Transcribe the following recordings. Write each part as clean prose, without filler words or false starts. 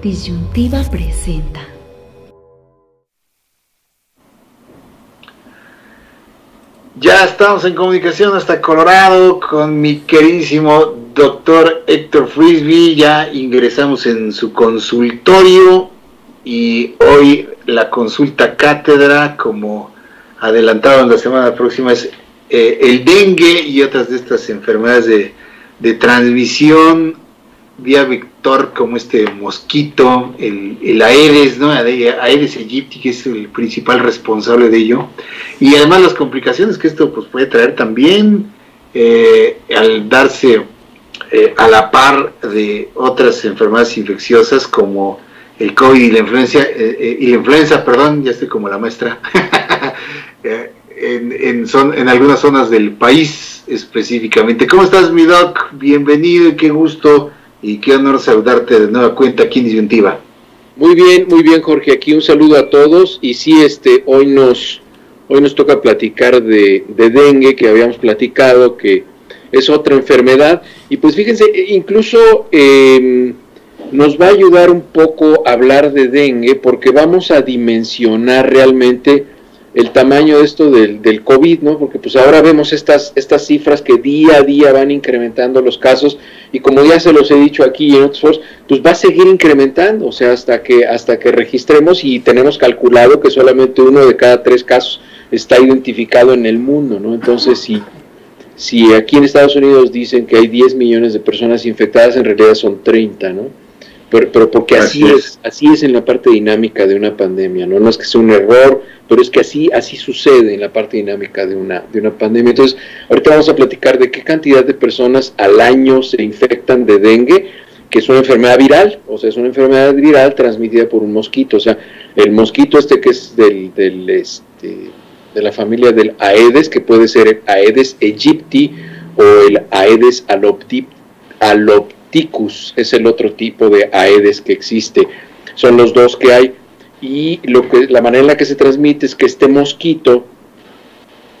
Disyuntiva presenta. Ya estamos en comunicación hasta Colorado con mi queridísimo doctor Héctor Frisby. Ya ingresamos en su consultorio y hoy la consulta cátedra, como adelantado en la semana próxima, es el dengue y otras de estas enfermedades de transmisión vía vector, como este mosquito, el Aedes, ¿no? Aedes aegypti, que es el principal responsable de ello, y además las complicaciones que esto pues puede traer también al darse a la par de otras enfermedades infecciosas como el COVID y la influenza, perdón, ya estoy como la maestra, en algunas zonas del país específicamente. ¿Cómo estás, mi doc? Bienvenido y qué gusto y qué honor saludarte de nueva cuenta aquí en Disyuntiva. Muy bien, Jorge, aquí un saludo a todos. Y sí, hoy nos toca platicar de dengue, que habíamos platicado, que es otra enfermedad. Y pues fíjense, incluso nos va a ayudar un poco a hablar de dengue, porque vamos a dimensionar realmente el tamaño de esto del COVID, ¿no? Porque pues ahora vemos estas cifras que día a día van incrementando los casos, y como ya se los he dicho aquí y en otros foros, pues va a seguir incrementando, o sea, hasta que registremos, y tenemos calculado que solamente 1 de cada 3 casos está identificado en el mundo, ¿no? Entonces, si aquí en Estados Unidos dicen que hay 10 millones de personas infectadas, en realidad son 30, ¿no? Pero porque así es en la parte dinámica de una pandemia, ¿no? No es que sea un error, pero es que así sucede en la parte dinámica de una pandemia. Entonces, ahorita vamos a platicar de qué cantidad de personas al año se infectan de dengue, que es una enfermedad viral, o sea, es una enfermedad viral transmitida por un mosquito. O sea, el mosquito que es de la familia del Aedes, que puede ser el Aedes aegypti o el Aedes alopticus, es el otro tipo de Aedes que existe. Son los dos que hay. Y la manera en la que se transmite es que este mosquito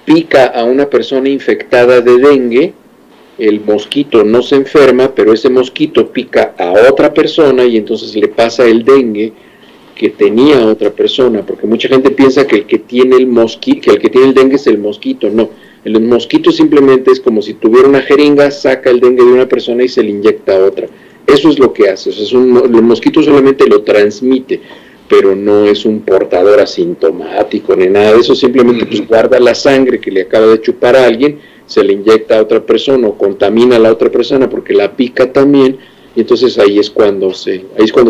pica a una persona infectada de dengue. El mosquito no se enferma, pero ese mosquito pica a otra persona y entonces le pasa el dengue que tenía otra persona, porque mucha gente piensa que el que tiene el dengue es el mosquito. No, el mosquito simplemente es como si tuviera una jeringa, saca el dengue de una persona y se le inyecta a otra. Eso es lo que hace. O sea, el mosquito solamente lo transmite, pero no es un portador asintomático ni nada de eso. Simplemente pues guarda la sangre que le acaba de chupar a alguien, se le inyecta a otra persona o contamina a la otra persona porque la pica también, y entonces ahí es cuando se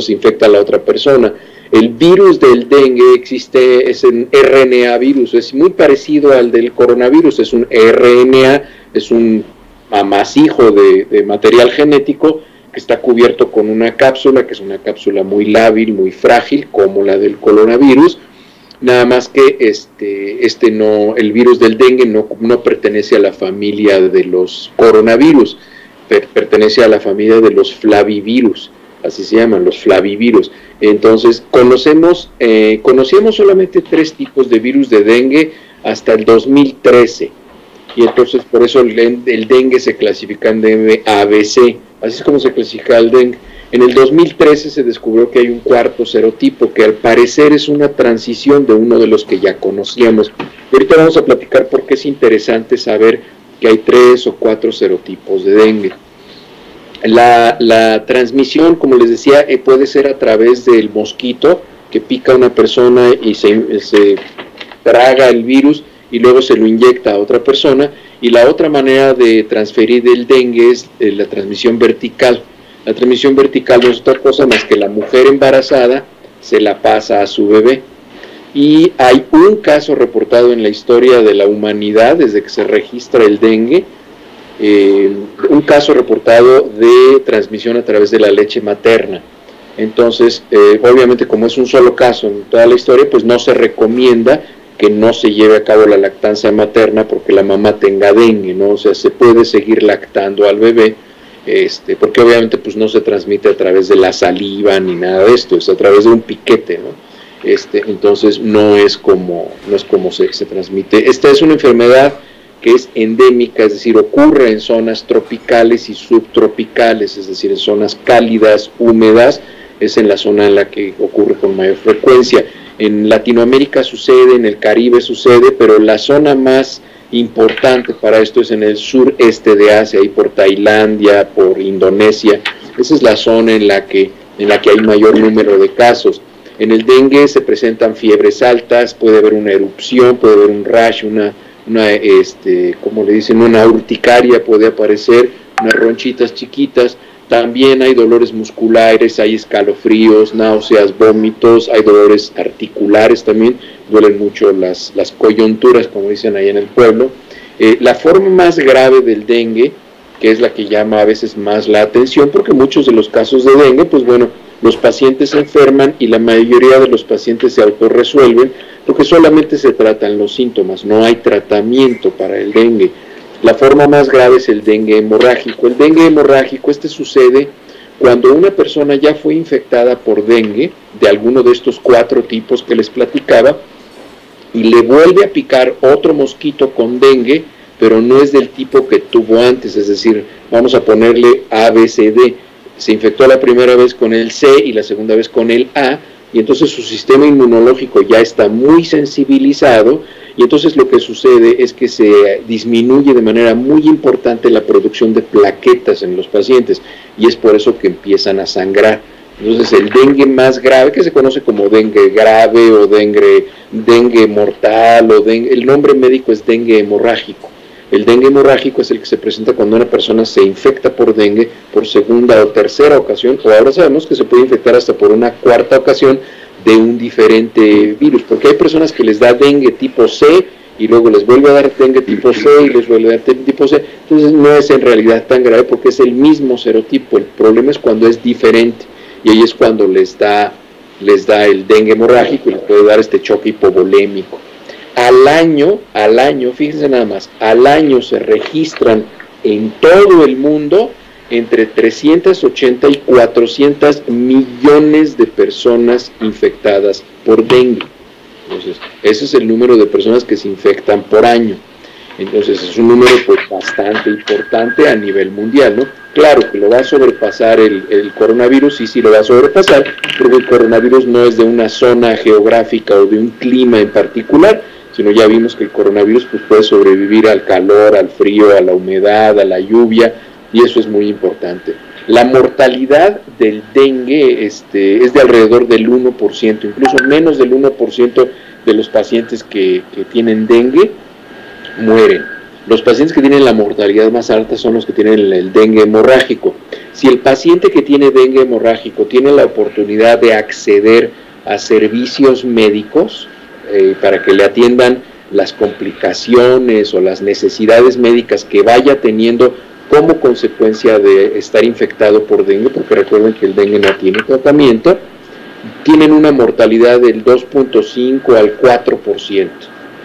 infecta a la otra persona. El virus del dengue es un RNA virus, es muy parecido al del coronavirus, es un RNA, es un amasijo de material genético que está cubierto con una cápsula, que es una cápsula muy lábil, muy frágil, como la del coronavirus. Nada más que el virus del dengue no pertenece a la familia de los coronavirus, pertenece a la familia de los flavivirus, así se llaman, los flavivirus. Entonces, conocíamos solamente 3 tipos de virus de dengue hasta el 2013, y entonces por eso el dengue se clasifica en dengue ABC, así es como se clasifica el dengue. En el 2013 se descubrió que hay un 4º serotipo, que al parecer es una transición de uno de los que ya conocíamos. Y ahorita vamos a platicar por qué es interesante saber que hay 3 o 4 serotipos de dengue. La transmisión, como les decía, puede ser a través del mosquito que pica a una persona y se traga el virus y luego se lo inyecta a otra persona. Y la otra manera de transferir el dengue es la transmisión vertical. La transmisión vertical no es otra cosa más que la mujer embarazada se la pasa a su bebé. Y hay un caso reportado en la historia de la humanidad desde que se registra el dengue, un caso reportado de transmisión a través de la leche materna. Entonces, obviamente, como es un solo caso en toda la historia, pues no se recomienda que no se lleve a cabo la lactancia materna porque la mamá tenga dengue, ¿no? O sea, se puede seguir lactando al bebé, porque obviamente pues no se transmite a través de la saliva ni nada de esto, es a través de un piquete, ¿no? Entonces no es como se transmite. Esta es una enfermedad que es endémica, es decir, ocurre en zonas tropicales y subtropicales, es decir, en zonas cálidas, húmedas, es en la zona en la que ocurre con mayor frecuencia. En Latinoamérica sucede, en el Caribe sucede, pero la zona más importante para esto es en el sureste de Asia, ahí por Tailandia, por Indonesia. Esa es la zona en la que hay mayor número de casos. En el dengue se presentan fiebres altas, puede haber una erupción, puede haber un rash, como le dicen, una urticaria puede aparecer, unas ronchitas chiquitas. También hay dolores musculares, hay escalofríos, náuseas, vómitos, hay dolores articulares también, duelen mucho las coyunturas, como dicen ahí en el pueblo. La forma más grave del dengue, que es la que llama a veces más la atención, porque muchos de los casos de dengue, pues bueno, los pacientes se enferman y la mayoría de los pacientes se autorresuelven, porque solamente se tratan los síntomas, no hay tratamiento para el dengue. La forma más grave es el dengue hemorrágico. El dengue hemorrágico, sucede cuando una persona ya fue infectada por dengue, de alguno de estos 4 tipos que les platicaba, y le vuelve a picar otro mosquito con dengue, pero no es del tipo que tuvo antes, es decir, vamos a ponerle A, B, C, D. Se infectó la primera vez con el C y la segunda vez con el A, y entonces su sistema inmunológico ya está muy sensibilizado, y entonces lo que sucede es que se disminuye de manera muy importante la producción de plaquetas en los pacientes, y es por eso que empiezan a sangrar. Entonces el dengue más grave, que se conoce como dengue grave o dengue mortal, el nombre médico es dengue hemorrágico. El dengue hemorrágico es el que se presenta cuando una persona se infecta por dengue por segunda o tercera ocasión, o ahora sabemos que se puede infectar hasta por una cuarta ocasión de un diferente virus, porque hay personas que les da dengue tipo C y luego les vuelve a dar dengue tipo C y les vuelve a dar tipo C, entonces no es en realidad tan grave porque es el mismo serotipo. El problema es cuando es diferente, y ahí es cuando les da el dengue hemorrágico y les puede dar este choque hipovolémico. Al año, fíjense nada más, al año se registran en todo el mundo entre 380 y 400 millones de personas infectadas por dengue. Entonces, ese es el número de personas que se infectan por año. Entonces, es un número pues bastante importante a nivel mundial, ¿no? Claro que lo va a sobrepasar el coronavirus, sí lo va a sobrepasar, porque el coronavirus no es de una zona geográfica o de un clima en particular, sino ya vimos que el coronavirus pues puede sobrevivir al calor, al frío, a la humedad, a la lluvia, y eso es muy importante. La mortalidad del dengue es de alrededor del 1%, incluso menos del 1% de los pacientes que tienen dengue mueren. Los pacientes que tienen la mortalidad más alta son los que tienen el dengue hemorrágico. Si el paciente que tiene dengue hemorrágico tiene la oportunidad de acceder a servicios médicos para que le atiendan las complicaciones o las necesidades médicas que vaya teniendo como consecuencia de estar infectado por dengue, porque recuerden que el dengue no tiene tratamiento, tienen una mortalidad del 2.5 al 4%.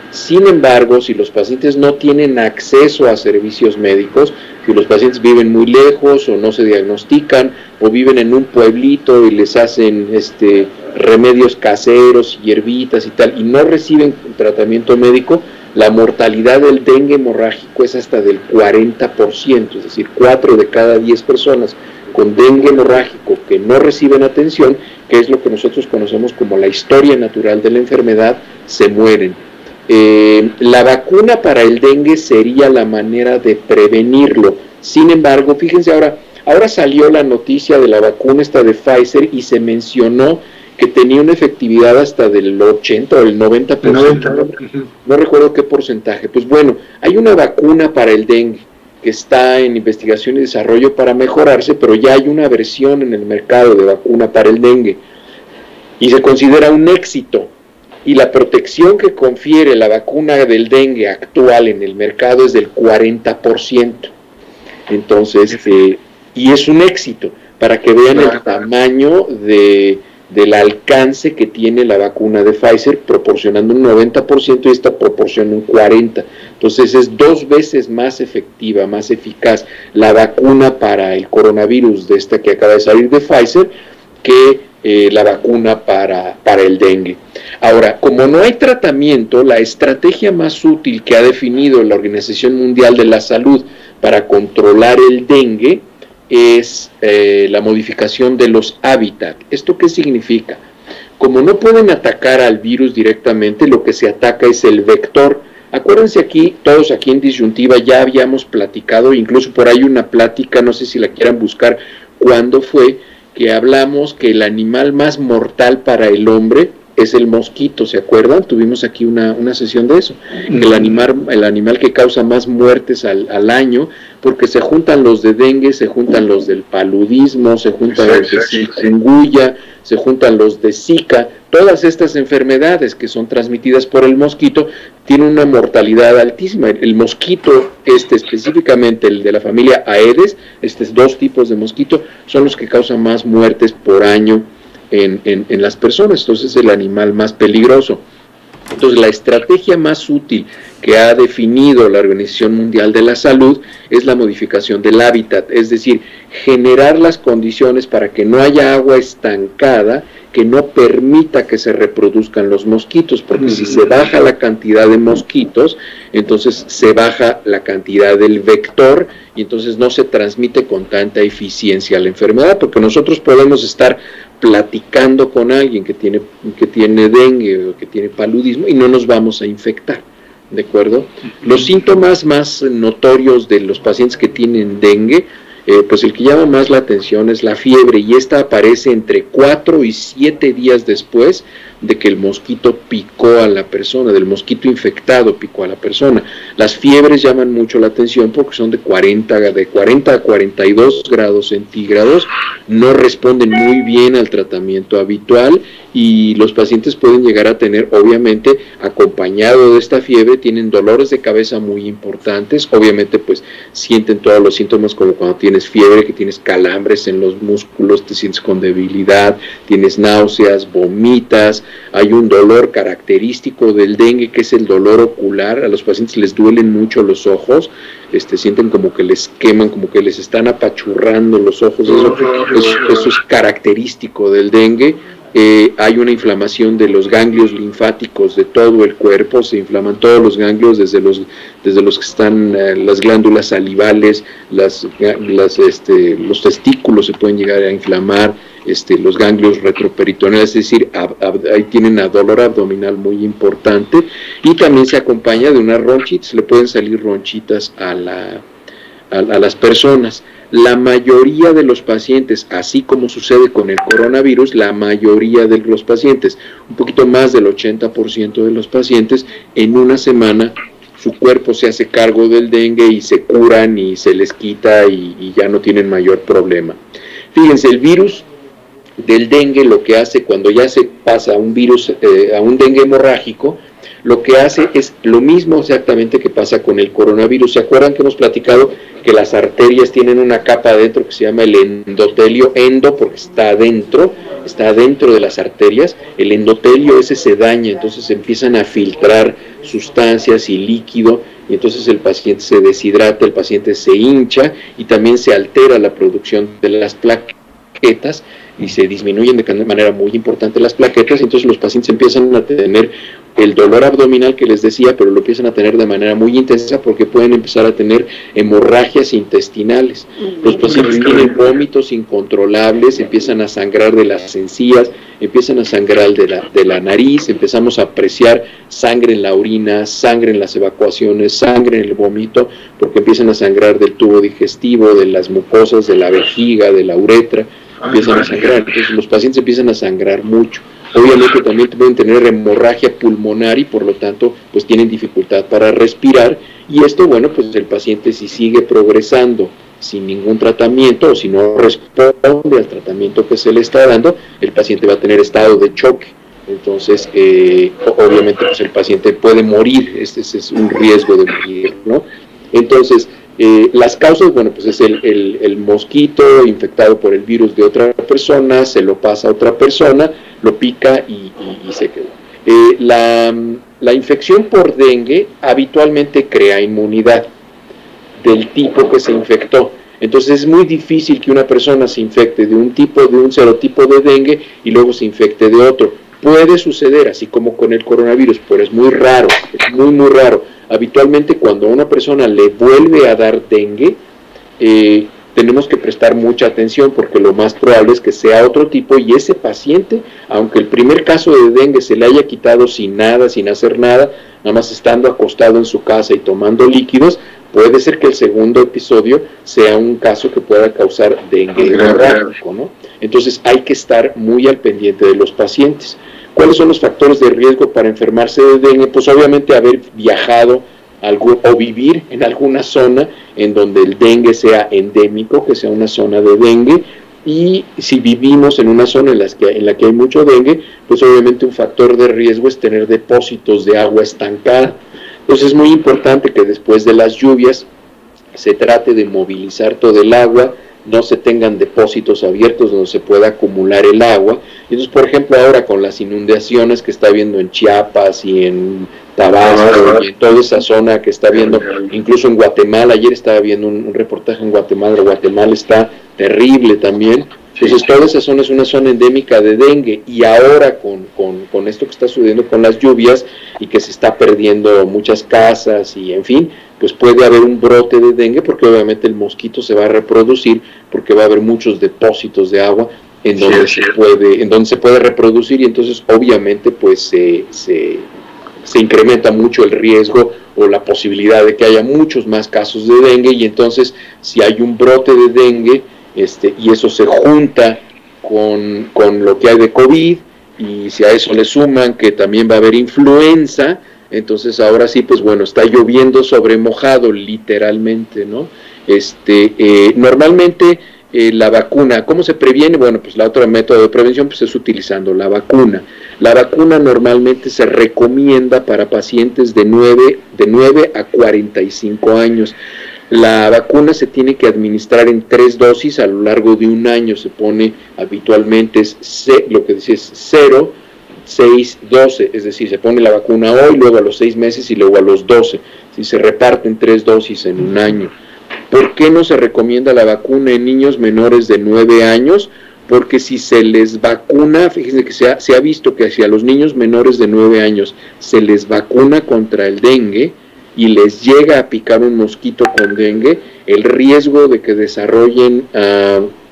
Sin embargo, si los pacientes no tienen acceso a servicios médicos, si los pacientes viven muy lejos o no se diagnostican, o viven en un pueblito y les hacen remedios caseros, hierbitas y tal, y no reciben tratamiento médico, la mortalidad del dengue hemorrágico es hasta del 40%, es decir, 4 de cada 10 personas con dengue hemorrágico que no reciben atención, que es lo que nosotros conocemos como la historia natural de la enfermedad, se mueren. La vacuna para el dengue sería la manera de prevenirlo. Sin embargo, fíjense ahora salió la noticia de la vacuna de Pfizer y se mencionó que tenía una efectividad hasta del 80 o el 90%, no recuerdo qué porcentaje. Pues bueno, hay una vacuna para el dengue que está en investigación y desarrollo para mejorarse, pero ya hay una versión en el mercado de vacuna para el dengue y se considera un éxito. Y la protección que confiere la vacuna del dengue actual en el mercado es del 40%. Entonces, y es un éxito, para que vean el tamaño del alcance que tiene la vacuna de Pfizer, proporcionando un 90% y esta proporciona un 40%. Entonces es 2 veces más efectiva, más eficaz la vacuna para el coronavirus de esta que acaba de salir de Pfizer que la vacuna para el dengue. Ahora, como no hay tratamiento, la estrategia más útil que ha definido la Organización Mundial de la Salud para controlar el dengue es la modificación de los hábitats. ¿Esto qué significa? Como no pueden atacar al virus directamente, lo que se ataca es el vector. Acuérdense aquí, todos aquí en Disyuntiva ya habíamos platicado, incluso por ahí una plática, no sé si la quieran buscar, cuándo fue, que hablamos que el animal más mortal para el hombre es el mosquito, ¿se acuerdan? Tuvimos aquí una sesión de eso. El animal que causa más muertes al año, porque se juntan los de dengue, se juntan los del paludismo, se juntan los de chikungunya, se juntan los de Zika. Todas estas enfermedades que son transmitidas por el mosquito tienen una mortalidad altísima. El mosquito, específicamente el de la familia Aedes, estos dos tipos de mosquito, son los que causan más muertes por año en las personas. Entonces es el animal más peligroso. Entonces la estrategia más útil que ha definido la Organización Mundial de la Salud es la modificación del hábitat, es decir, generar las condiciones para que no haya agua estancada que no permita que se reproduzcan los mosquitos, porque si se baja la cantidad de mosquitos, entonces se baja la cantidad del vector y entonces no se transmite con tanta eficiencia la enfermedad, porque nosotros podemos estar platicando con alguien que tiene dengue o que tiene paludismo y no nos vamos a infectar, ¿de acuerdo? Los síntomas más notorios de los pacientes que tienen dengue, pues el que llama más la atención es la fiebre, y esta aparece entre 4 y 7 días después de que el mosquito picó a la persona, del mosquito infectado picó a la persona. Las fiebres llaman mucho la atención porque son de 40 a 42 grados centígrados, no responden muy bien al tratamiento habitual y los pacientes pueden llegar a tener, obviamente, acompañado de esta fiebre, tienen dolores de cabeza muy importantes, obviamente pues sienten todos los síntomas como cuando tienes fiebre, que tienes calambres en los músculos, te sientes con debilidad, tienes náuseas, vomitas. Hay un dolor característico del dengue que es el dolor ocular. A los pacientes les duelen mucho los ojos, sienten como que les queman, como que les están apachurrando los ojos. Eso es característico del dengue. Hay una inflamación de los ganglios linfáticos de todo el cuerpo, se inflaman todos los ganglios, desde los que están las glándulas salivales, los testículos se pueden llegar a inflamar, los ganglios retroperitoneales, es decir, ahí tienen dolor abdominal muy importante, y también se acompaña de unas ronchitas, le pueden salir ronchitas a las personas. La mayoría de los pacientes, así como sucede con el coronavirus, la mayoría de los pacientes, un poquito más del 80% de los pacientes, en una semana su cuerpo se hace cargo del dengue y se curan y se les quita y ya no tienen mayor problema. Fíjense, el virus del dengue lo que hace cuando ya se pasa a un virus, a un dengue hemorrágico, lo que hace es lo mismo exactamente que pasa con el coronavirus. ¿Se acuerdan que hemos platicado que las arterias tienen una capa adentro que se llama el endotelio? Endo porque está adentro de las arterias. El endotelio ese se daña, entonces empiezan a filtrar sustancias y líquido, y entonces el paciente se deshidrata, el paciente se hincha y también se altera la producción de las plaquetas y se disminuyen de manera muy importante las plaquetas, y entonces los pacientes empiezan a tener el dolor abdominal que les decía, pero lo empiezan a tener de manera muy intensa porque pueden empezar a tener hemorragias intestinales. Los pacientes tienen vómitos incontrolables, empiezan a sangrar de las encías, empiezan a sangrar de la nariz, empezamos a apreciar sangre en la orina, sangre en las evacuaciones, sangre en el vómito, porque empiezan a sangrar del tubo digestivo, de las mucosas, de la vejiga, de la uretra, empiezan a sangrar. Entonces los pacientes empiezan a sangrar mucho. Obviamente también pueden tener hemorragia pulmonar y por lo tanto pues tienen dificultad para respirar, y esto, bueno, pues el paciente, si sigue progresando sin ningún tratamiento o si no responde al tratamiento que se le está dando, el paciente va a tener estado de choque. Entonces obviamente pues el paciente puede morir, ese es un riesgo de morir, ¿no? Entonces las causas, bueno, pues es el mosquito infectado por el virus de otra persona, se lo pasa a otra persona, lo pica y se quedó. La infección por dengue habitualmente crea inmunidad del tipo que se infectó. Entonces es muy difícil que una persona se infecte de un serotipo de dengue y luego se infecte de otro. Puede suceder, así como con el coronavirus, pero es muy raro, es muy muy raro. Habitualmente cuando a una persona le vuelve a dar dengue, tenemos que prestar mucha atención porque lo más probable es que sea otro tipo y ese paciente, aunque el primer caso de dengue se le haya quitado sin nada, sin hacer nada, nada más estando acostado en su casa y tomando líquidos, puede ser que el segundo episodio sea un caso que pueda causar dengue hemorrágico, ¿no? Entonces hay que estar muy al pendiente de los pacientes. ¿Cuáles son los factores de riesgo para enfermarse de dengue? Pues obviamente haber viajado o vivir en alguna zona en donde el dengue sea endémico, que sea una zona de dengue, y si vivimos en una zona en la que hay mucho dengue, pues obviamente un factor de riesgo es tener depósitos de agua estancada. Entonces es muy importante que después de las lluvias se trate de movilizar todo el agua, no se tengan depósitos abiertos donde se pueda acumular el agua. Entonces, por ejemplo, ahora con las inundaciones que está habiendo en Chiapas y en Tabasco y en toda esa zona que está viendo, incluso en Guatemala, ayer estaba viendo un reportaje en Guatemala, Guatemala está terrible también. Entonces toda esa zona es una zona endémica de dengue y ahora con esto que está sucediendo con las lluvias y que se está perdiendo muchas casas y en fin, pues puede haber un brote de dengue porque obviamente el mosquito se va a reproducir porque va a haber muchos depósitos de agua en donde se puede reproducir y entonces obviamente pues se incrementa mucho el riesgo o la posibilidad de que haya muchos más casos de dengue y entonces si hay un brote de dengue y eso se junta con lo que hay de COVID y si a eso le suman que también va a haber influenza, entonces ahora sí, pues bueno, está lloviendo sobre mojado literalmente, ¿no? Normalmente la vacuna, ¿cómo se previene? Bueno, pues la otra método de prevención pues es utilizando la vacuna. La vacuna normalmente se recomienda para pacientes de 9 a 45 años. La vacuna se tiene que administrar en 3 dosis a lo largo de un año, se pone habitualmente lo que decía es 0, 6, 12, es decir, se pone la vacuna hoy, luego a los 6 meses y luego a los 12, si se reparten 3 dosis en un año. ¿Por qué no se recomienda la vacuna en niños menores de 9 años? Porque si se les vacuna, fíjense que se ha visto que si a los niños menores de 9 años se les vacuna contra el dengue, y les llega a picar un mosquito con dengue, el riesgo de que desarrollen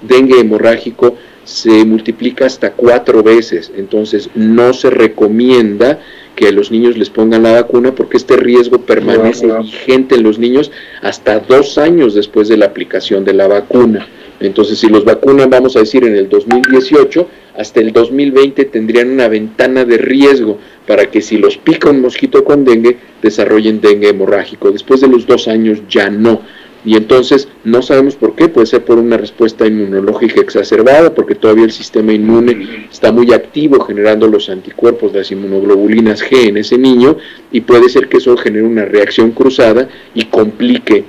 dengue hemorrágico se multiplica hasta 4 veces. Entonces no se recomienda que a los niños les pongan la vacuna porque este riesgo permanece vigente en los niños hasta 2 años después de la aplicación de la vacuna. Entonces si los vacunan, vamos a decir, en el 2018, hasta el 2020 tendrían una ventana de riesgo para que si los pica un mosquito con dengue, desarrollen dengue hemorrágico. Después de los 2 años ya no. Y entonces no sabemos por qué, puede ser por una respuesta inmunológica exacerbada, porque todavía el sistema inmune está muy activo generando los anticuerpos, las inmunoglobulinas G en ese niño, y puede ser que eso genere una reacción cruzada y complique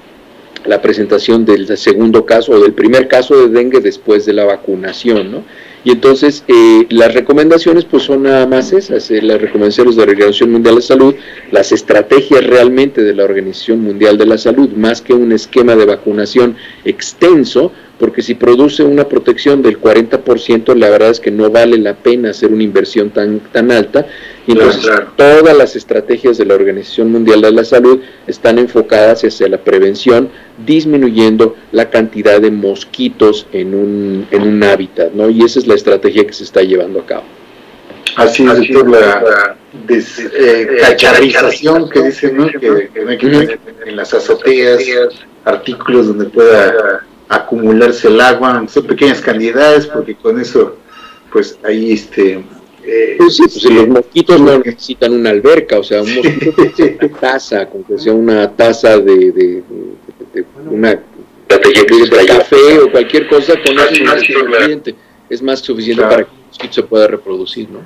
la presentación del segundo caso o del primer caso de dengue después de la vacunación, ¿no? Y entonces las recomendaciones pues son nada más esas, las recomendaciones de la Organización Mundial de la Salud, las estrategias realmente de la Organización Mundial de la Salud, más que un esquema de vacunación extenso, porque si produce una protección del 40%, la verdad es que no vale la pena hacer una inversión tan alta, y entonces todas las estrategias de la Organización Mundial de la Salud están enfocadas hacia la prevención, disminuyendo la cantidad de mosquitos en un hábitat, ¿no? Y esa es la estrategia que se está llevando a cabo. Así es, doctor, la cacharrización que dicen, ¿no? Que no hay que tener en las azoteas artículos donde pueda acumularse el agua, son pequeñas cantidades, porque con eso, pues ahí pues sí, pues los mosquitos no necesitan una alberca, o sea, un mosquito necesita una taza, con que sea una taza de una de café o cualquier cosa, con eso es más suficiente para que el mosquito se pueda reproducir, ¿no?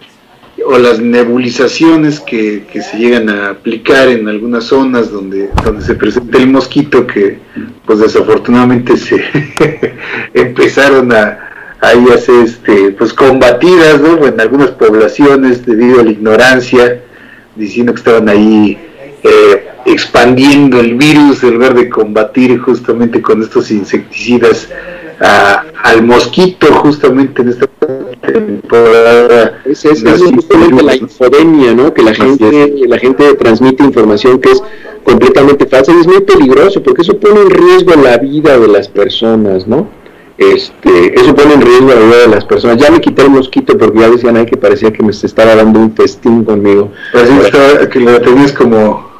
O las nebulizaciones que se llegan a aplicar en algunas zonas donde se presenta el mosquito, que pues desafortunadamente se empezaron a ser pues combatidas, ¿no? En algunas poblaciones debido a la ignorancia, diciendo que estaban ahí expandiendo el virus en lugar de combatir justamente con estos insecticidas al mosquito justamente en esta temporada. Es justamente la infodemia, ¿no? Que la gente transmite información que es completamente falsa y es muy peligroso porque eso pone en riesgo la vida de las personas, ¿no? Eso pone en riesgo la vida de las personas. Ya me quité el mosquito porque ya decían ahí que parecía que me se estaba dando un festín conmigo. Parecía que lo tenías como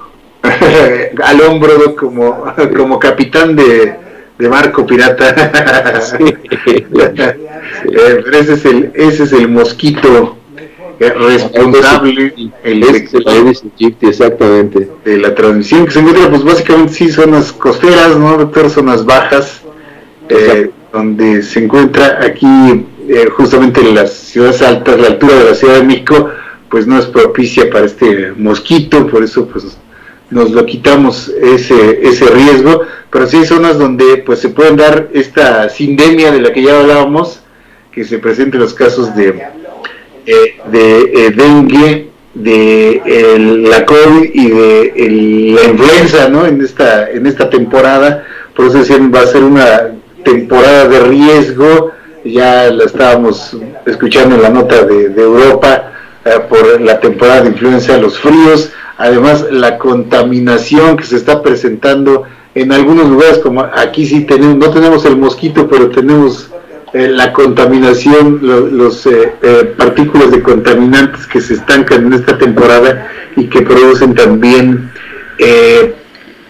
al hombro, como capitán de barco pirata. Sí. Pero ese es el mosquito responsable, el Aedes aegypti, exactamente, de la transmisión, que se encuentra pues básicamente sí zonas costeras, ¿no, doctor? Zonas bajas, donde se encuentra aquí justamente en las ciudades altas, la altura de la Ciudad de México pues no es propicia para este mosquito, por eso pues nos lo quitamos ese riesgo, pero sí hay zonas donde pues se pueden dar esta sindemia de la que ya hablábamos, que se presenten los casos de dengue, de la COVID y de la influenza, ¿no? En esta temporada. Por eso decían, va a ser una temporada de riesgo. Ya la estábamos escuchando en la nota de Europa, por la temporada de influenza, los fríos, además la contaminación que se está presentando en algunos lugares, como aquí sí no tenemos el mosquito, pero tenemos la contaminación, los partículas de contaminantes que se estancan en esta temporada y que producen también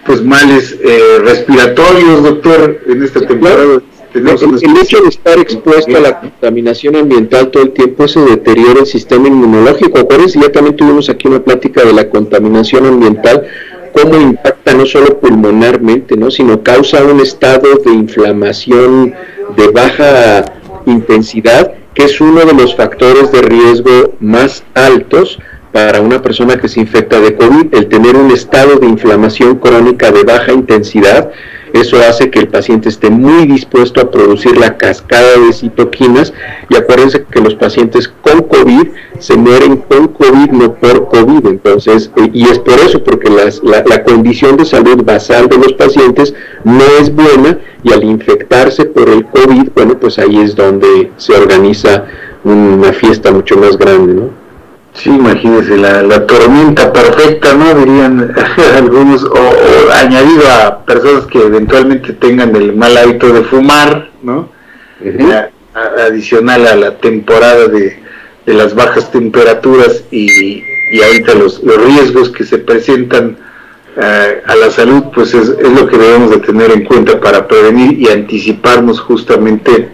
pues males respiratorios, doctor, en esta temporada. El hecho de estar expuesto a la contaminación ambiental todo el tiempo, eso deteriora el sistema inmunológico. Acuérdense, ya también tuvimos aquí una plática de la contaminación ambiental, cómo impacta no solo pulmonarmente, ¿no?, sino causa un estado de inflamación de baja intensidad, que es uno de los factores de riesgo más altos para una persona que se infecta de COVID. El tener un estado de inflamación crónica de baja intensidad, eso hace que el paciente esté muy dispuesto a producir la cascada de citoquinas, y acuérdense que los pacientes con COVID se mueren con COVID, no por COVID. Entonces, y es por eso, porque la condición de salud basal de los pacientes no es buena, y al infectarse por el COVID, bueno, pues ahí es donde se organiza una fiesta mucho más grande, ¿no? Sí, imagínense, la tormenta perfecta, ¿no? Dirían algunos, o añadido a personas que eventualmente tengan el mal hábito de fumar, ¿no? Adicional a la temporada de las bajas temperaturas y ahorita los riesgos que se presentan a la salud, pues es lo que debemos de tener en cuenta para prevenir y anticiparnos justamente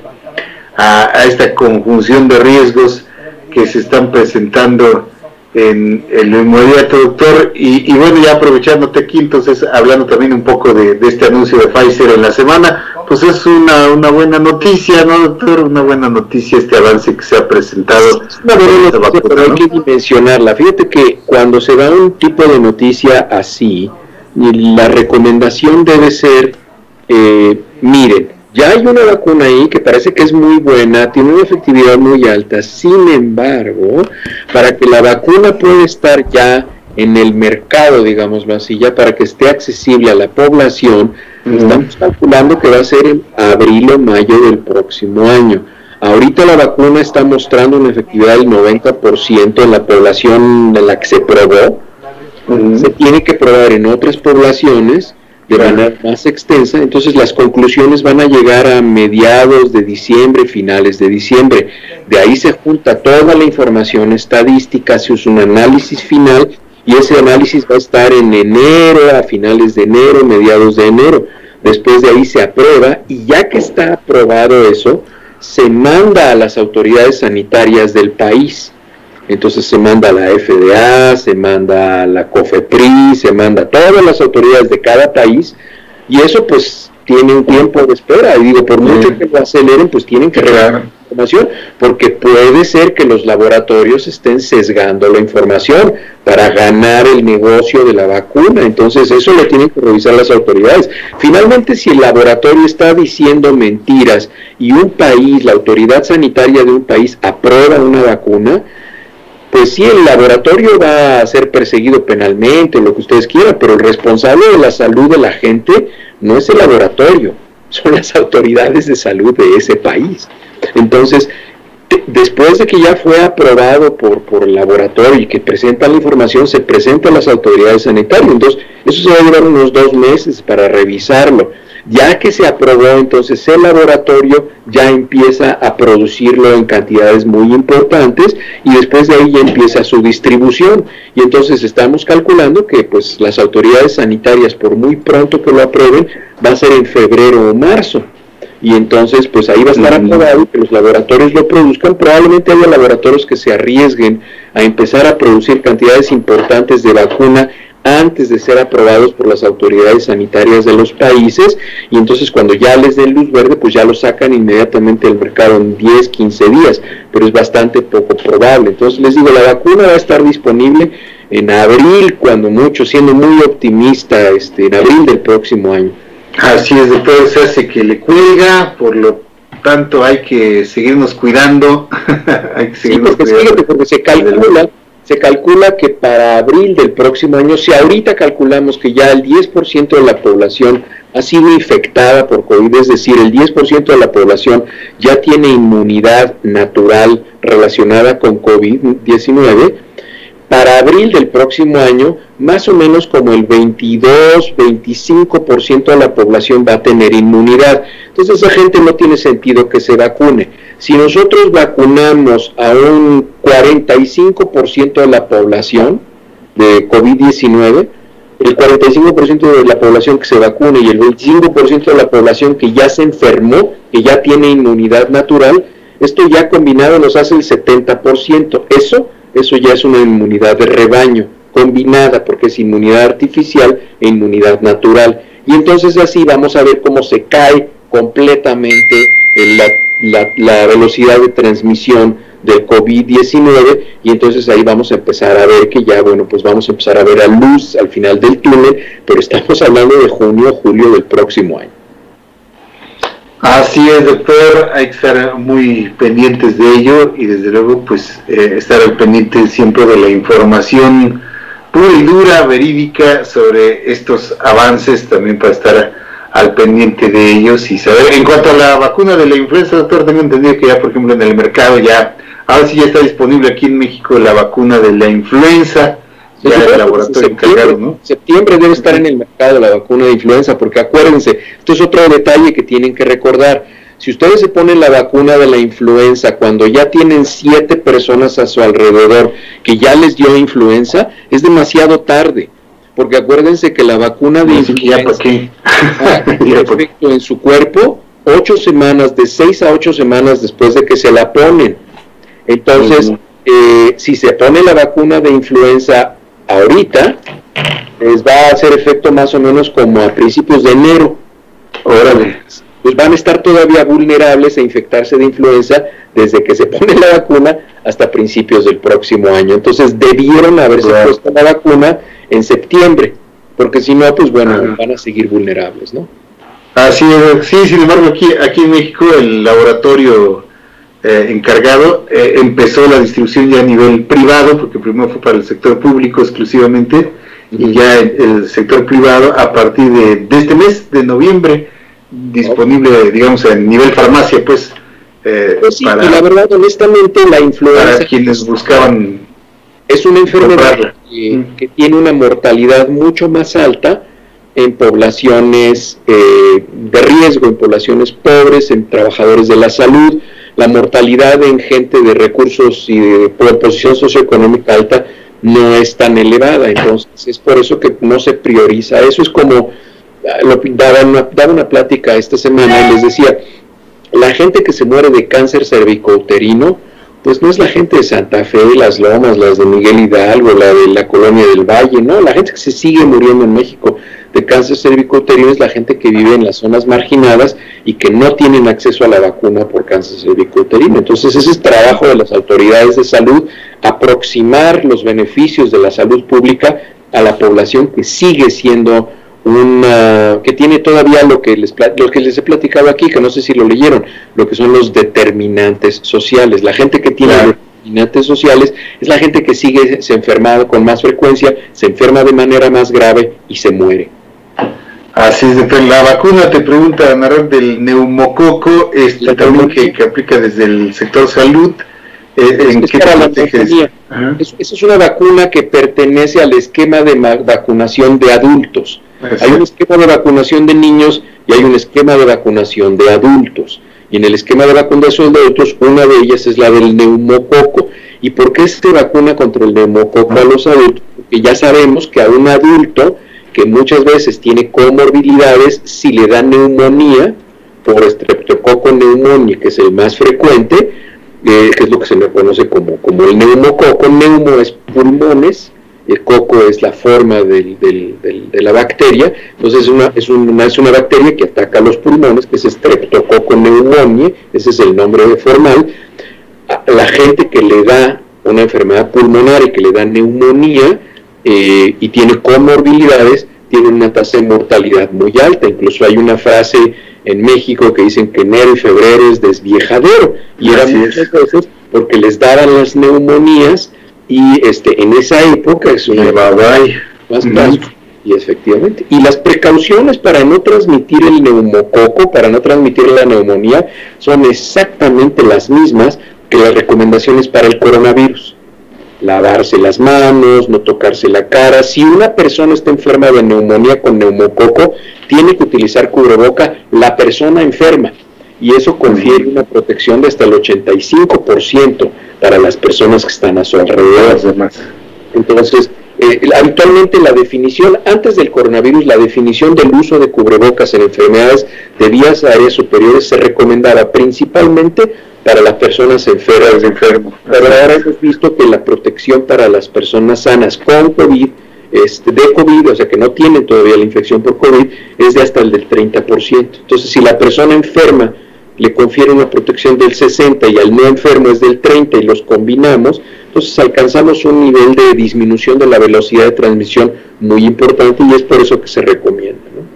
a esta conjunción de riesgos que se están presentando en lo inmediato, doctor. Y bueno, ya aprovechándote aquí, entonces, hablando también un poco de este anuncio de Pfizer en la semana, pues es una buena noticia, ¿no, doctor? Una buena noticia este avance que se ha presentado. Es una buena noticia, pero hay que dimensionarla. Fíjate que cuando se da un tipo de noticia así, la recomendación debe ser, miren, ya hay una vacuna ahí que parece que es muy buena, tiene una efectividad muy alta. Sin embargo, para que la vacuna pueda estar ya en el mercado, digámoslo así, ya para que esté accesible a la población, estamos calculando que va a ser en abril o mayo del próximo año. Ahorita la vacuna está mostrando una efectividad del 90% en la población en la que se probó. Se tiene que probar en otras poblaciones de manera más extensa, entonces las conclusiones van a llegar a mediados de diciembre, finales de diciembre. De ahí se junta toda la información estadística, se usa un análisis final, y ese análisis va a estar en enero, a finales de enero, mediados de enero. Después de ahí se aprueba, y ya que está aprobado eso, se manda a las autoridades sanitarias del país. Entonces se manda a la FDA, se manda a la COFEPRIS, se manda a todas las autoridades de cada país, y eso pues tiene un tiempo de espera, y digo, por mucho que lo aceleren, pues tienen que regar información, porque puede ser que los laboratorios estén sesgando la información para ganar el negocio de la vacuna. Entonces eso lo tienen que revisar las autoridades. Finalmente, si el laboratorio está diciendo mentiras y un país, la autoridad sanitaria de un país aprueba una vacuna, pues sí, el laboratorio va a ser perseguido penalmente, lo que ustedes quieran, pero el responsable de la salud de la gente no es el laboratorio, son las autoridades de salud de ese país. Entonces, después de que ya fue aprobado por el laboratorio y que presenta la información, se presenta a las autoridades sanitarias. Entonces, eso se va a llevar unos 2 meses para revisarlo. Ya que se aprobó, entonces el laboratorio ya empieza a producirlo en cantidades muy importantes y después de ahí ya empieza su distribución. Y entonces estamos calculando que pues las autoridades sanitarias, por muy pronto que lo aprueben, va a ser en febrero o marzo. Y entonces pues ahí va a estar aprobado y que los laboratorios lo produzcan. Probablemente haya laboratorios que se arriesguen a empezar a producir cantidades importantes de vacuna antes de ser aprobados por las autoridades sanitarias de los países, y entonces cuando ya les den luz verde, pues ya lo sacan inmediatamente del mercado en 10, 15 días, pero es bastante poco probable. Entonces les digo, la vacuna va a estar disponible en abril, cuando mucho, siendo muy optimista, en abril del próximo año. Así es, doctor, se hace que le cuelga, por lo tanto hay que seguirnos cuidando. Hay que seguirnos cuidando. Porque se calcula que para abril del próximo año, si ahorita calculamos que ya el 10% de la población ha sido infectada por COVID, es decir, el 10% de la población ya tiene inmunidad natural relacionada con COVID-19, para abril del próximo año, más o menos como el 22-25% de la población va a tener inmunidad. Entonces esa gente no tiene sentido que se vacune. Si nosotros vacunamos a un 45% de la población de COVID-19, el 45% de la población que se vacune y el 25% de la población que ya se enfermó, que ya tiene inmunidad natural, esto ya combinado nos hace el 70%. Eso ya es una inmunidad de rebaño, combinada, porque es inmunidad artificial e inmunidad natural. Y entonces así vamos a ver cómo se cae completamente la velocidad de transmisión del COVID-19, y entonces ahí vamos a empezar a ver que ya, bueno, pues vamos a empezar a ver la luz al final del túnel, pero estamos hablando de junio o julio del próximo año. Así es, doctor, hay que estar muy pendientes de ello y desde luego pues estar al pendiente siempre de la información pura y dura, verídica sobre estos avances, también para estar al pendiente de ellos y saber. En cuanto a la vacuna de la influenza, doctor, tengo entendido que ya, por ejemplo, en el mercado ahora sí ya está disponible aquí en México la vacuna de la influenza. Ya el laboratorio encargado, ¿no? Septiembre debe estar en el mercado la vacuna de influenza, porque acuérdense, esto es otro detalle que tienen que recordar. Si ustedes se ponen la vacuna de la influenza cuando ya tienen 7 personas a su alrededor que ya les dio influenza, es demasiado tarde, porque acuérdense que la vacuna de influenza tiene efecto en su cuerpo 8 semanas, de 6 a 8 semanas después de que se la ponen. Entonces, si se pone la vacuna de influenza ahorita, les va a hacer efecto más o menos como a principios de enero. Órale. Pues van a estar todavía vulnerables a infectarse de influenza desde que se pone la vacuna hasta principios del próximo año. Entonces debieron haberse puesto la vacuna en septiembre, porque si no, pues bueno, van a seguir vulnerables, ¿no? Así es, sí, sin embargo aquí en México el laboratorio encargado empezó la distribución ya a nivel privado, porque primero fue para el sector público exclusivamente, y ya el sector privado a partir de este mes de noviembre, disponible, digamos, a nivel farmacia, pues sí, y la verdad, honestamente, la influenza, para quienes buscaban, es una enfermedad que tiene una mortalidad mucho más alta en poblaciones de riesgo, en poblaciones pobres, en trabajadores de la salud. La mortalidad en gente de recursos y de posición socioeconómica alta no es tan elevada, entonces es por eso que no se prioriza. Eso es como, daba una plática esta semana y les decía, la gente que se muere de cáncer cervicouterino, pues no es la gente de Santa Fe, Las Lomas, las de Miguel Hidalgo, la de la Colonia del Valle, no, la gente que se sigue muriendo en México de cáncer cervicouterino es la gente que vive en las zonas marginadas y que no tienen acceso a la vacuna por cáncer cervicouterino. Entonces ese es trabajo de las autoridades de salud, aproximar los beneficios de la salud pública a la población que sigue siendo que tiene todavía lo que les he platicado aquí, que no sé si lo leyeron, lo que son los determinantes sociales. La gente que tiene determinantes sociales, es la gente que se enferma con más frecuencia, se enferma de manera más grave y se muere. Así es, doctor. La vacuna, te pregunta Narar, del neumococo, también que aplica desde el sector salud. ¿En qué protege? Esa es una vacuna que pertenece al esquema de vacunación de adultos. Hay un esquema de vacunación de niños y hay un esquema de vacunación de adultos. Y en el esquema de vacunación de adultos, una de ellas es la del neumococo. ¿Y por qué se vacuna contra el neumococo a los adultos? Porque ya sabemos que a un adulto que muchas veces tiene comorbilidades, si le da neumonía por Streptococcus pneumoniae, que es el más frecuente, que es lo que se le conoce como el neumococo. Neumo es pulmones, el coco es la forma de la bacteria, entonces es una bacteria que ataca los pulmones, que es Streptococcus pneumoniae, ese es el nombre formal. La gente que le da una enfermedad pulmonar y que le da neumonía y tiene comorbilidades, tiene una tasa de mortalidad muy alta. Incluso hay una frase en México que dicen que enero y febrero es desviejadero, y era muchas veces porque les daban las neumonías, y en esa época es una más y efectivamente, y las precauciones para no transmitir el neumococo, para no transmitir la neumonía, son exactamente las mismas que las recomendaciones para el coronavirus. Lavarse las manos, no tocarse la cara. Si una persona está enferma de neumonía con neumococo, tiene que utilizar cubreboca la persona enferma, y eso confiere una protección de hasta el 85% para las personas que están a su alrededor. Entonces, habitualmente la definición, antes del coronavirus, la definición del uso de cubrebocas en enfermedades de vías aéreas superiores se recomendaba principalmente para las personas enfermas. Pero ahora hemos visto que la protección para las personas sanas con COVID, de COVID, o sea que no tienen todavía la infección por COVID, es de hasta el del 30%. Entonces, si la persona enferma le confiere una protección del 60% y al no enfermo es del 30% y los combinamos, entonces alcanzamos un nivel de disminución de la velocidad de transmisión muy importante, y es por eso que se recomienda, ¿no?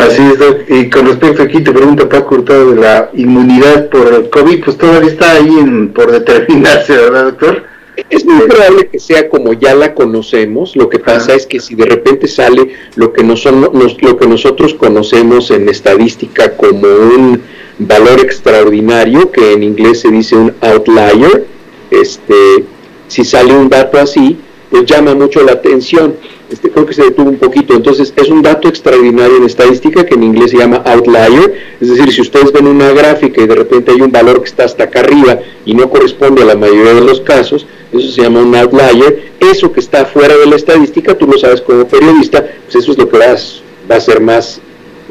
Así es, Doc. Y con respecto aquí te pregunta Paco Hurtado de la inmunidad por el COVID, pues todavía está ahí por determinarse, ¿verdad, doctor? Es muy probable que sea como ya la conocemos. Lo que pasa es que si de repente sale lo que nosotros conocemos en estadística como un valor extraordinario, que en inglés se dice un outlier, si sale un dato así, pues llama mucho la atención. Creo que se detuvo un poquito. Entonces es un dato extraordinario en estadística que en inglés se llama outlier. Es decir, si ustedes ven una gráfica y de repente hay un valor que está hasta acá arriba y no corresponde a la mayoría de los casos, eso se llama un outlier. Eso que está fuera de la estadística, tú lo sabes como periodista, pues eso es lo que va a ser más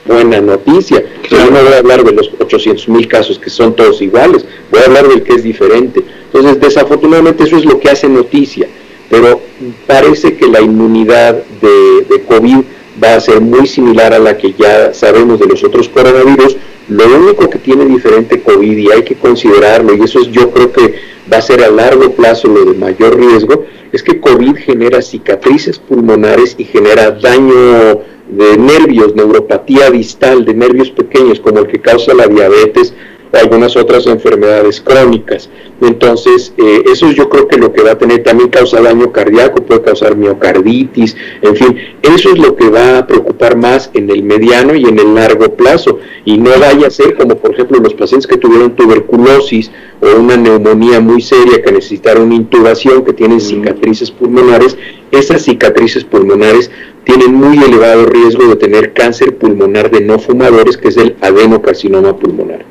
buena noticia. Claro. Yo no voy a hablar de los 800,000 casos que son todos iguales, voy a hablar del que es diferente. Entonces, desafortunadamente eso es lo que hace noticia, pero parece que la inmunidad de COVID va a ser muy similar a la que ya sabemos de los otros coronavirus. Lo único que tiene diferente COVID, y hay que considerarlo, y eso yo creo que va a ser a largo plazo lo de mayor riesgo, es que COVID genera cicatrices pulmonares y genera daño de nervios, neuropatía distal de nervios pequeños, como el que causa la diabetes o algunas otras enfermedades crónicas. Entonces, eso yo creo que lo que va a tener también causa daño cardíaco, puede causar miocarditis, en fin, eso es lo que va a preocupar más en el mediano y en el largo plazo, y no vaya a ser como por ejemplo los pacientes que tuvieron tuberculosis o una neumonía muy seria que necesitaron una intubación, que tienen cicatrices pulmonares. Esas cicatrices pulmonares tienen muy elevado riesgo de tener cáncer pulmonar de no fumadores, que es el adenocarcinoma pulmonar.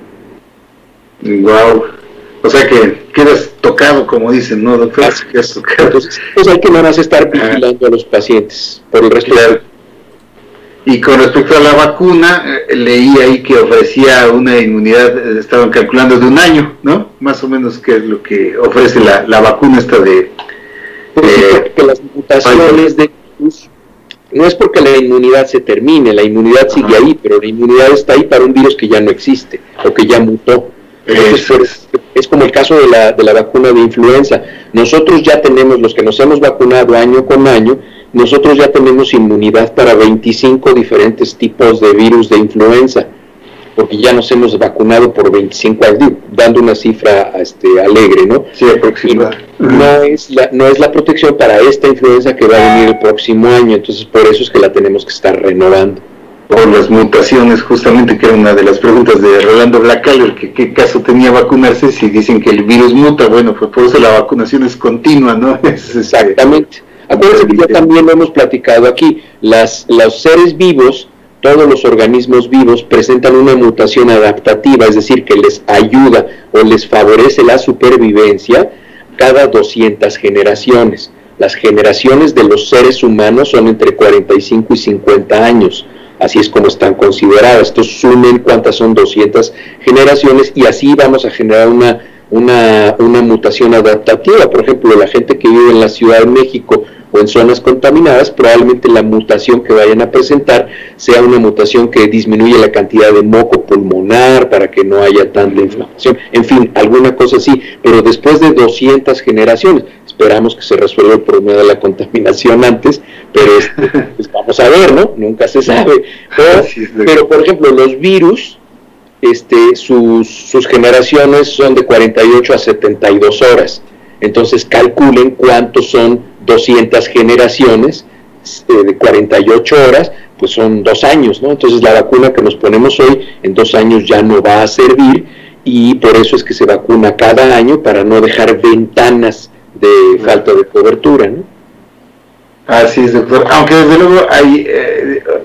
Wow. O sea que quedas tocado, como dicen, ¿no, doctor? Entonces, pues hay que nada más estar vigilando a los pacientes por el resto. Claro. Y con respecto a la vacuna, leí ahí que ofrecía una inmunidad, estaban calculando de 1 año, ¿no? Más o menos, ¿qué es lo que ofrece la vacuna esta de... porque las mutaciones de virus, no es porque la inmunidad se termine, la inmunidad sigue ahí, pero la inmunidad está ahí para un virus que ya no existe o que ya mutó. Entonces, es como el caso de la vacuna de influenza. Nosotros ya tenemos, los que nos hemos vacunado año con año, nosotros ya tenemos inmunidad para 25 diferentes tipos de virus de influenza. porque ya nos hemos vacunado por 25 años, dando una cifra alegre, ¿no? Sí, aproximada. No es la protección para esta influenza que va a venir el próximo año, entonces por eso es que la tenemos que estar renovando. Por las mutaciones, justamente, que era una de las preguntas de Rolando Blackall, que qué caso tenía vacunarse si dicen que el virus muta. Bueno, pues por eso la vacunación es continua, ¿no? Exactamente. Acuérdense que ya también lo hemos platicado aquí, los seres vivos, todos los organismos vivos presentan una mutación adaptativa, es decir, que les ayuda o les favorece la supervivencia cada 200 generaciones. Las generaciones de los seres humanos son entre 45 y 50 años. Así es como están consideradas. Entonces sumen cuántas son 200 generaciones y así vamos a generar una mutación adaptativa. Por ejemplo, la gente que vive en la Ciudad de México o en zonas contaminadas, probablemente la mutación que vayan a presentar sea una mutación que disminuye la cantidad de moco pulmonar para que no haya tanta inflamación, en fin, alguna cosa así, pero después de 200 generaciones, esperamos que se resuelva el problema de la antes, pero pues vamos a ver, ¿no? Nunca se sabe. Pero por ejemplo, los virus, sus generaciones son de 48 a 72 horas, entonces calculen cuántos son 200 generaciones de 48 horas, pues son 2 años, ¿no? Entonces la vacuna que nos ponemos hoy en 2 años ya no va a servir y por eso es que se vacuna cada año para no dejar ventanas de falta de cobertura, ¿no? Así es, doctor. Aunque desde luego hay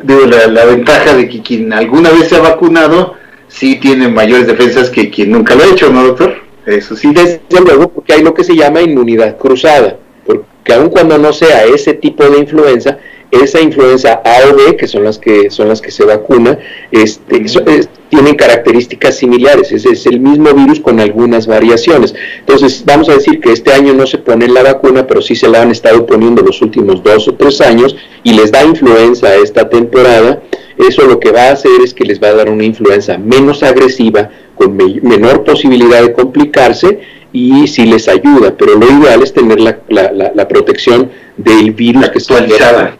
la ventaja de que quien alguna vez se ha vacunado sí tiene mayores defensas que quien nunca lo ha hecho, ¿no, doctor? Eso sí. Desde luego, porque hay lo que se llama inmunidad cruzada, porque aun cuando no sea ese tipo de influenza, esa influenza A o B, que son las que se vacuna, tienen características similares, es el mismo virus con algunas variaciones. Entonces, vamos a decir que este año no se pone la vacuna, pero sí se la han estado poniendo los últimos 2 o 3 años, y les da influenza a esta temporada. Eso lo que va a hacer es que les va a dar una influenza menos agresiva, con menor posibilidad de complicarse, y sí les ayuda, pero lo ideal es tener la protección del virus que está actualizada.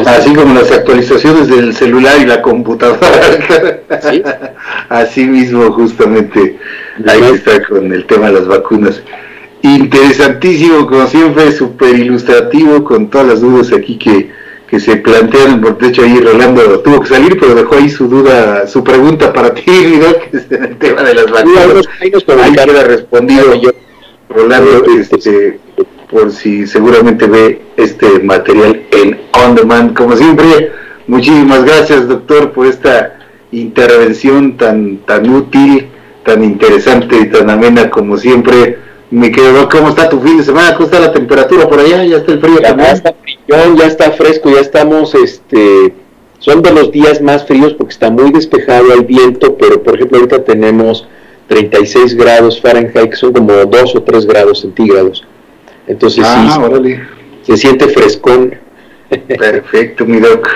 Así como las actualizaciones del celular y la computadora. ¿Sí? Así mismo, justamente, ahí está con el tema de las vacunas. Interesantísimo, como siempre, súper ilustrativo, con todas las dudas aquí que se plantean. De hecho, ahí Rolando tuvo que salir, pero dejó ahí su duda, su pregunta para ti, ¿no? Que es en el tema de las vacunas. Ahí queda respondido yo, Rolando, por si seguramente ve este material en On Demand. Como siempre, muchísimas gracias, doctor, por esta intervención tan útil, tan interesante y tan amena como siempre. Me quedo, ¿cómo está tu fin de semana? ¿Cómo está la temperatura por allá? ¿Ya está el frío también? Ya está frío, ya está fresco, ya estamos, son de los días más fríos porque está muy despejado el viento, pero por ejemplo ahorita tenemos 36 grados Fahrenheit, que son como 2 o 3 grados centígrados. Entonces sí, se siente frescón. Perfecto, mi doc.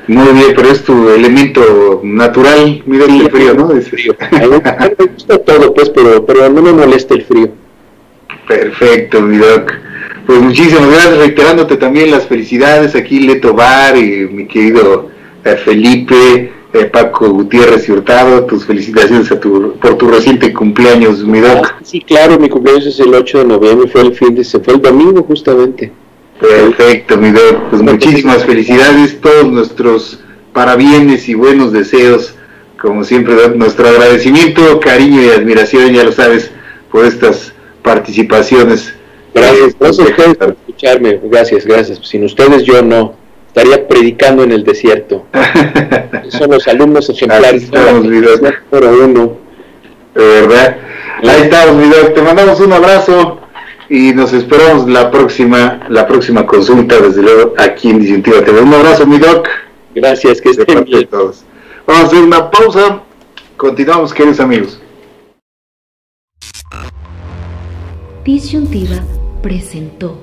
Muy bien, pero es tu elemento natural, mi doc, el frío, ¿no? Es frío. A mí me gusta todo, pues, pero no me molesta el frío. Perfecto, mi doc. Pues muchísimas gracias, reiterándote también las felicidades aquí, Leto Bar, y mi querido Felipe, Paco Gutiérrez y Hurtado, tus felicitaciones por tu reciente cumpleaños, mi doc. Sí, claro, mi cumpleaños es el 8 de noviembre, fue el domingo justamente. Perfecto, mi doc, pues muchísimas felicidades, todos nuestros parabienes y buenos deseos, como siempre, doc, nuestro agradecimiento, cariño y admiración, ya lo sabes, por estas participaciones. Gracias a ustedes por escucharme, gracias. Sin ustedes yo no estaría predicando en el desierto. Son los alumnos ejemplares. Estamos, mi doc. Número 1. De verdad. Ahí estamos, mi doc. Te mandamos un abrazo y nos esperamos la próxima consulta, desde luego, aquí en Disyuntiva TV. Un abrazo, mi doc. Gracias, que estén bien. Todos. Vamos a hacer una pausa. Continuamos, queridos amigos. Disyuntiva presentó